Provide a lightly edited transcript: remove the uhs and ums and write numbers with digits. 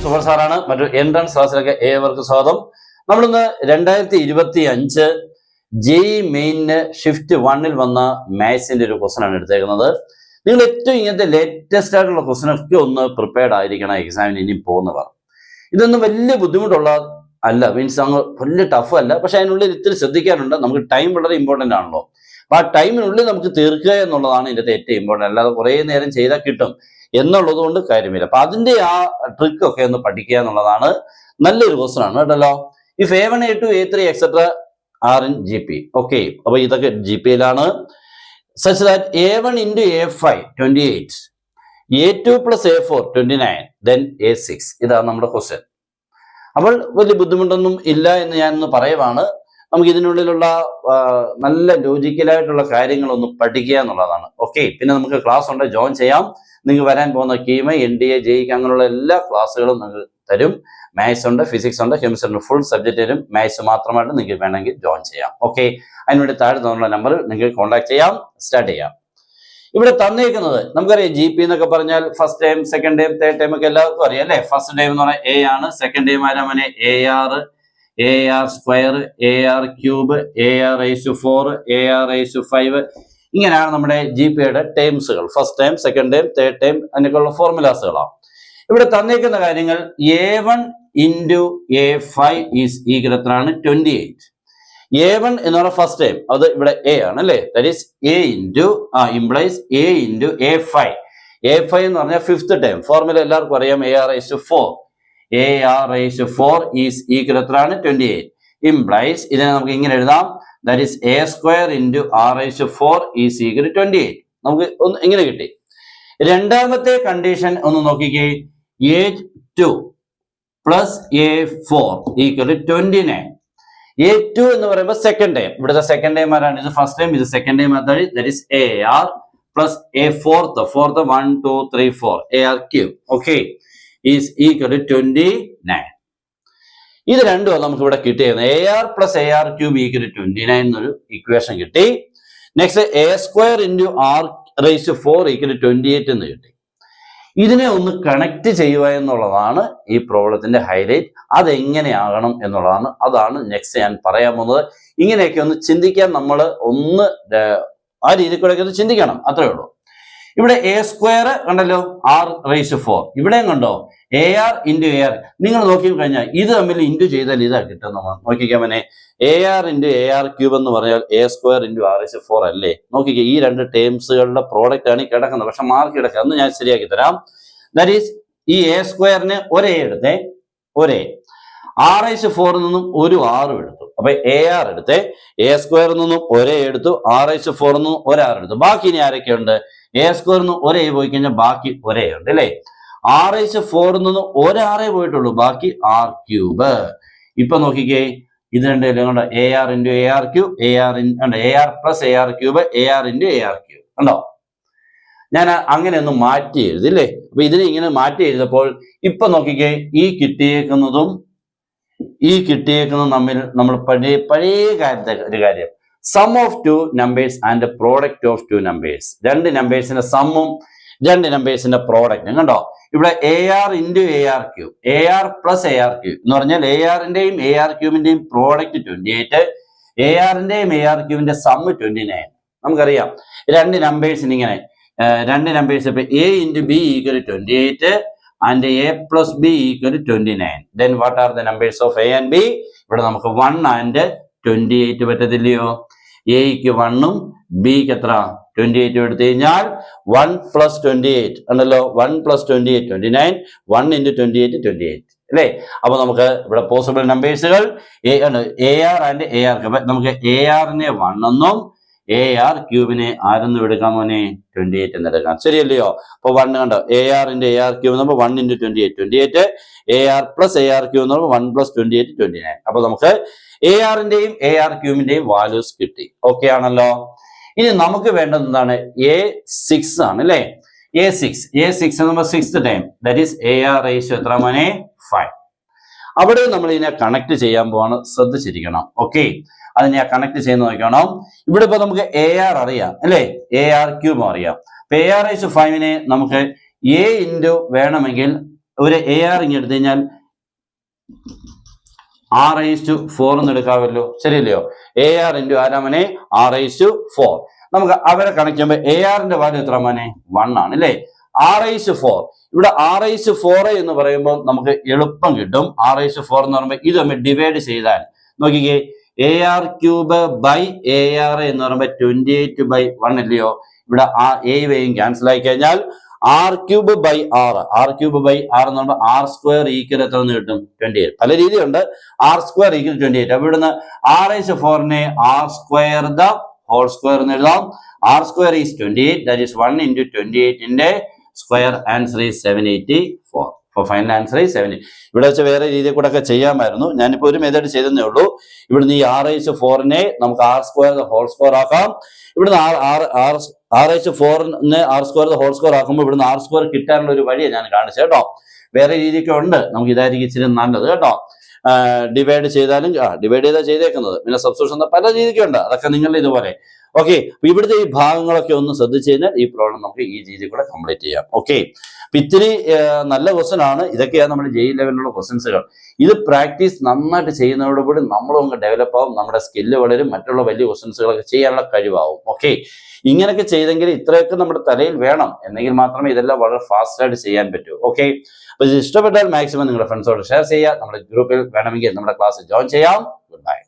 സുഹർ സാറാണ്. മറ്റൊരു എൻട്രൻസ് ക്ലാസ്സിലേക്ക് ഏവർക്കും സ്വാഗതം. നമ്മളിന്ന് 2025 ജെഇ മെയിന് ഷിഫ്റ്റ് 1 വന്ന മാത്സിന്റെ ഒരു ക്വസ്റ്റൻ ആണ് എടുത്തേക്കുന്നത്. നിങ്ങൾ ഏറ്റവും ഇങ്ങനത്തെ ലേറ്റസ്റ്റ് ആയിട്ടുള്ള ക്വസ്റ്റൻ ഒക്കെ ഒന്ന് പ്രിപ്പയർഡ് ആയിരിക്കണം എക്സാമിന് ഇനി പോകുന്നവർ. ഇതൊന്നും വലിയ ബുദ്ധിമുട്ടുള്ള അല്ല, മീൻസ് അങ്ങ് വലിയ ടഫ് അല്ല, പക്ഷെ അതിനുള്ളിൽ ഇത്തിരി ശ്രദ്ധിക്കാനുണ്ട്. നമുക്ക് ടൈം വളരെ ഇമ്പോർട്ടന്റ് ആണല്ലോ. അപ്പൊ ആ ടൈമിനുള്ളിൽ നമുക്ക് തീർക്കുക എന്നുള്ളതാണ് ഇതിന്റെ ഏറ്റവും ഇമ്പോർട്ടന്റ്. അല്ലാതെ കുറേ നേരം ചെയ്താൽ കിട്ടും എന്നുള്ളത് കൊണ്ട് കാര്യമില്ല. അപ്പൊ അതിന്റെ ആ ട്രിക്ക് ഒക്കെ ഒന്ന് പഠിക്കുക എന്നുള്ളതാണ് നല്ലൊരു ക്വസ്റ്റൻ ആണ് കേട്ടല്ലോ. If A1 A2 A3 etcetera are in GP. Okay, അപ്പൊ ഇതൊക്കെ GPയിലാണ്. Such that A1 into A5 28, A2 plus A4 29, then A6. ഇതാണ് നമ്മുടെ ക്വസ്റ്റ്യൻ. അപ്പോൾ വലിയ ബുദ്ധിമുട്ടൊന്നും ഇല്ല എന്ന് ഞാനൊന്ന് പറയുവാണ്. നമുക്ക് ഇതിനുള്ളിലുള്ള നല്ല ലോജിക്കലായിട്ടുള്ള കാര്യങ്ങളൊന്ന് പഠിക്കുക എന്നുള്ളതാണ്. ഓക്കെ, പിന്നെ നമുക്ക് ക്ലാസ് ഉണ്ട്, ജോയിൻ ചെയ്യാം. നിങ്ങൾക്ക് വരാൻ പോകുന്ന കീമ NDA ജെഇക്ക് അങ്ങനെയുള്ള എല്ലാ ക്ലാസ്സുകളും നിങ്ങൾക്ക് തരും. മാത്സ് ഉണ്ട്, ഫിസിക്സ് ഉണ്ട്, കെമിസ്ട്രി ഉണ്ട്, ഫുൾ സബ്ജക്റ്റ് തരും. മാത്സ് മാത്രമായിട്ട് നിങ്ങൾക്ക് വേണമെങ്കിൽ ജോയിൻ ചെയ്യാം. ഓക്കെ, അതിനുവേണ്ടി താഴെ തന്നുള്ള നമ്പറിൽ നിങ്ങൾക്ക് കോൺടാക്ട് ചെയ്യാം, സ്റ്റാർട്ട് ചെയ്യാം. ഇവിടെ തന്നേക്കുന്നത് നമുക്കറിയാം, GP എന്നൊക്കെ പറഞ്ഞാൽ first time, second time, third time ഒക്കെ എല്ലാവർക്കും അറിയാം അല്ലെ. ഫസ്റ്റ് ടൈം എന്ന് പറഞ്ഞാൽ A ആണ്, സെക്കൻഡ് ടൈം ആരാമനെ AR, AR square, AR cube, AR raised to 4, AR raised to 5. ഇങ്ങനെയാണ് നമ്മുടെ GPയുടെ ടൈംസുകൾ. First time, second time, third time, അതിനൊക്കെയുള്ള ഫോർമുലാസുകളാണ്. ഇവിടെ തന്നേക്കുന്ന കാര്യങ്ങൾ A1 into A5 ഈസ് ഈക്വലാണ് 28. A1 എന്ന് പറഞ്ഞ ഫസ്റ്റ് ടൈം, അത് ഇവിടെ A ആണ് അല്ലെ. That is A into implies A into A5. A5 എന്ന് പറഞ്ഞാൽ ഫിഫ്ത്ത് ടൈം. ഫോർമുല എല്ലാവർക്കും അറിയാം, AR raised to 4. AR raised to 4 is ഈക്വലാണ് 28. ഇംപ്ലൈസ് ഇതിനെ നമുക്ക് ഇങ്ങനെ എഴുതാം, that is A square into R raised to 4 is equal 28. നമുക്ക് ഒന്ന് ഇങ്ങനെ കിട്ടി. രണ്ടാമത്തെ കണ്ടീഷൻ ഒന്ന് നോക്കിക്കേ, A2 plus A4 equal 29. A2 എന്ന് പറയുമ്പോൾ സെക്കൻഡ് ടൈം. ഇവിടുത്തെ സെക്കൻഡ് ടൈം ആരാണ്? ഇത് ഫസ്റ്റ് ടൈം, ഇത് second time. That is AR plus A4 1 2 3 4 AR cube. Okay, is equal 29. ഇത് രണ്ടും നമുക്ക് ഇവിടെ കിട്ടിയത്. AR plus AR cube equal 29 എന്നൊരു ഇക്വേഷൻ കിട്ടി. Next A square into R raised to 4 equal 28 എന്ന് കിട്ടി. ഇതിനെ ഒന്ന് കണക്ട് ചെയ്യുക എന്നുള്ളതാണ് ഈ പ്രോബ്ലത്തിന്റെ ഹൈലൈറ്റ്. അതെങ്ങനെയാകണം എന്നുള്ളതാണ്, അതാണ് നെക്സ്റ്റ് ഞാൻ പറയാൻ പോകുന്നത്. ഇങ്ങനെയൊക്കെ ഒന്ന് ചിന്തിക്കാൻ നമ്മൾ ഒന്ന് ആ രീതിക്കൂടെയൊക്കെ ഒന്ന് ചിന്തിക്കണം, അത്രേ ഉള്ളൂ. ഇവിടെ A സ്ക്വയർ കണ്ടല്ലോ, R raised to 4. ഇവിടെയും കണ്ടോ AR into AR. നിങ്ങൾ നോക്കി കഴിഞ്ഞാൽ ഇത് തമ്മിൽ ഇൻറ്റു ചെയ്താൽ ഇതാ കിട്ടുന്ന. നോക്കിക്കാൻ തന്നെ AR into AR ക്യൂബ് എന്ന് പറഞ്ഞാൽ A square into R raised to 4 അല്ലേ. നോക്കിക്കേ, ഈ രണ്ട് ടേംസുകളുടെ പ്രോഡക്റ്റ് ആണ് ഈ കിടക്കുന്നത്. പക്ഷെ മാർക്ക് കിടക്കുക, അന്ന് ഞാൻ ശരിയാക്കി തരാം. ദാറ്റ് ഈസ് ഈ A സ്ക്വയറിന് ഒരേ എടുത്തേ, ഒരേ R raised to 4 നിന്നും ഒരു R എടുത്തു. അപ്പൊ AR എടുത്തേ, A സ്ക്വയറിൽ നിന്നും ഒരേ എടുത്തു, R raised to 4 നിന്നും ഒരു R എടുത്തു. ബാക്കി ഇനി ആരൊക്കെയുണ്ട്? A സ്ക്വയറിൽ നിന്ന് ഒരേ പോയി കഴിഞ്ഞാൽ ബാക്കി ഒരേ ഉണ്ട് അല്ലേ. R raised to 4 നിന്നും ഒരാറേ പോയിട്ടുള്ളൂ, ബാക്കി R ക്യൂബ്. ഇപ്പൊ നോക്കിക്കേ, ഇത് രണ്ടും കണ്ടോ, AR into AR cube, AR plus AR cube, AR into AR cube കണ്ടോ. ഞാൻ അങ്ങനെ ഒന്ന് മാറ്റി എഴുതില്ലേ. അപ്പൊ ഇതിനെ ഇങ്ങനെ മാറ്റി എഴുതപ്പോൾ ഇപ്പൊ നോക്കിക്കേ, ഈ കിട്ടിയേക്കുന്നതും തമ്മിൽ നമ്മൾ പഴയ കാര്യത്തെ ഒരു കാര്യം, sum of two numbers and product of two numbers. രണ്ട് നമ്പേഴ്സിന്റെ സമ്മും രണ്ട് നമ്പേഴ്സിന്റെ പ്രോഡക്റ്റും കണ്ടോ. ഇവിടെ AR into AR cube, AR plus AR cube എന്ന് പറഞ്ഞാൽ AR-ന്റെയും AR ക്യൂബിന്റെയും പ്രോഡക്റ്റ് 28, AR-ന്റെയും AR ക്യൂബിന്റെ സമ്മ് 29. നമുക്കറിയാം രണ്ട് നമ്പേഴ്സിന് ഇങ്ങനെ രണ്ട് നമ്പേഴ്സ് ഇപ്പൊ A into B equal 28 and A plus B equal 29. Then what are the numbers of A and B? ഇവിടെ നമുക്ക് 1 and 28 പറ്റത്തില്ലയോ. Aക്ക് 1ഉം Bക്ക് എത്ര 28 എടുത്തു കഴിഞ്ഞാൽ 1 plus 28 ഉണ്ടല്ലോ. 1 plus 28 29, 1 into 28 28 അല്ലേ. അപ്പൊ നമുക്ക് ഇവിടെ പോസിബിൾ നമ്പേഴ്സുകൾ AR and AR. നമുക്ക് AR-നെ 1 എന്നും AR ക്യൂബിനെ ആരെന്നും എടുക്കാൻ മോനെ 28 എന്ന് എടുക്കാം, ശരിയല്ലയോ. അപ്പൊ 1 കണ്ടോ, AR into AR ക്യൂബ് എന്ന് പറയുമ്പോൾ 1 into 28 28, AR plus AR cube എന്ന് പറയുമ്പോൾ 1 plus 28 29. അപ്പൊ നമുക്ക് AR-ന്റെയും AR ക്യൂബിന്റെയും വാല്യൂസ് കിട്ടി. ഓക്കെ ആണല്ലോ. ഇനി നമുക്ക് വേണ്ടത് എന്താണ്? A6 ആണ് അല്ലെ. A6 എന്ന് പറയുമ്പോൾ sixth time, that is AR raised to എത്ര മോനെ 5. അവിടെ നമ്മൾ ഇതിനെ കണക്ട് ചെയ്യാൻ പോവാണ്, ശ്രദ്ധിച്ചിരിക്കണം. ഓക്കെ, അതിനെ കണക്ട് ചെയ്യുന്ന നോക്കണം. ഇവിടെ ഇപ്പൊ നമുക്ക് AR അറിയാം അല്ലെ, AR ക്യൂബ് അറിയാം. അപ്പൊ AR raised to 5നെ നമുക്ക് A into വേണമെങ്കിൽ ഒരു AR ഇങ്ങനെ എടുത്തു കഴിഞ്ഞാൽ R⁴ എന്ന് എടുക്കാമല്ലോ, ശരിയല്ലയോ? AR into ആരാമനെ R⁴. നമുക്ക് അവരെ കണക്ട് ചെയ്യുമ്പോൾ ARന്റെ വാല്യൂ എത്ര മോനെ? 1 ആണ് അല്ലേ? R⁴. ഇവിടെ R⁴ എന്ന് പറയുമ്പോൾ നമുക്ക് എളുപ്പം കിട്ടും. R⁴ എന്ന് പറയുമ്പോൾ ഇത് നമ്മൾ ഡിവൈഡ് ചെയ്താൽ നോക്കിക്കേ, AR³ എന്ന് പറയുമ്പോൾ 28/1 അല്ലയോ? ഇവിടെ A ക്യാൻസൽ ആയി കഴിഞ്ഞാൽ R³ R³ എന്ന് പറയുമ്പോൾ R² ഈക്വൽ എത്ര എന്ന് കിട്ടും? 28. പല രീതിയുണ്ട്. R² equal 28. അപ്പൊ ഇവിടുന്ന് R⁴ R² എന്ന് എഴുതാം. R² is 28. That is 1 into 28ന്റെ square. Answer is 784. Final answer is 70. ഇവിടെ വെച്ച് വേറെ രീതിയിൽ കൂടെ ഒക്കെ ചെയ്യാമായിരുന്നു. ഞാനിപ്പോ ഒരു മെത്തേഡ് ചെയ്തേ ഉള്ളൂ. ഇവിടുന്ന് ഈ R⁴ നമുക്ക് R² ആക്കാം. ഇവിടുന്ന് R⁴ R² ആക്കുമ്പോൾ ഇവിടുന്ന് R² കിട്ടാനുള്ള ഒരു വഴിയെ ഞാൻ കാണിച്ചു കേട്ടോ. വേറെ രീതിയൊക്കെ ഉണ്ട്. നമുക്ക് ഇതായിരിക്കും ഇച്ചിരി നല്ലത് കേട്ടോ. ഡിവൈഡ് ചെയ്താലും ഡിവൈഡ് ചെയ്താൽ ചെയ്തേക്കുന്നത്, പിന്നെ സബ്സ്റ്റിറ്റ്യൂഷൻ പല രീതിയൊക്കെ ഉണ്ട്. അതൊക്കെ നിങ്ങളുടെ ഇതുപോലെ. ഓക്കെ, ഇവിടുത്തെ ഈ ഭാഗങ്ങളൊക്കെ ഒന്ന് ശ്രദ്ധിച്ചു കഴിഞ്ഞാൽ ഈ പ്രോബ്ലം നമുക്ക് ഈ രീതി കൂടെ കംപ്ലീറ്റ് ചെയ്യാം. ഓക്കെ, ഇത്തിരി നല്ല ക്വസ്റ്റൻ ആണ്. ഇതൊക്കെയാണ് നമ്മുടെ JEE ലെവലിലുള്ള ക്വസ്റ്റൻസുകൾ. ഇത് പ്രാക്ടീസ് നന്നായിട്ട് ചെയ്യുന്നതോടുകൂടി നമ്മളും അങ്ങ് ഡെവലപ്പ് ആവും, നമ്മുടെ സ്കില്ല് വളരും, മറ്റുള്ള വലിയ ക്വസ്റ്റൻസുകളൊക്കെ ചെയ്യാനുള്ള കഴിവാവും. ഓക്കെ, ഇങ്ങനെയൊക്കെ ചെയ്തെങ്കിൽ ഇത്രയൊക്കെ നമ്മുടെ തലയിൽ വേണം, എന്നെങ്കിൽ മാത്രമേ ഇതെല്ലാം വളരെ ഫാസ്റ്റ് ആയിട്ട് ചെയ്യാൻ പറ്റൂ. ഓക്കെ, അപ്പൊ ഇത് ഇഷ്ടപ്പെട്ടാൽ മാക്സിമം നിങ്ങളുടെ ഫ്രണ്ട്സോട് ഷെയർ ചെയ്യുക. നമ്മുടെ ഗ്രൂപ്പിൽ വേണമെങ്കിൽ നമ്മുടെ ക്ലാസ് ജോയിൻ ചെയ്യാം. Good bye.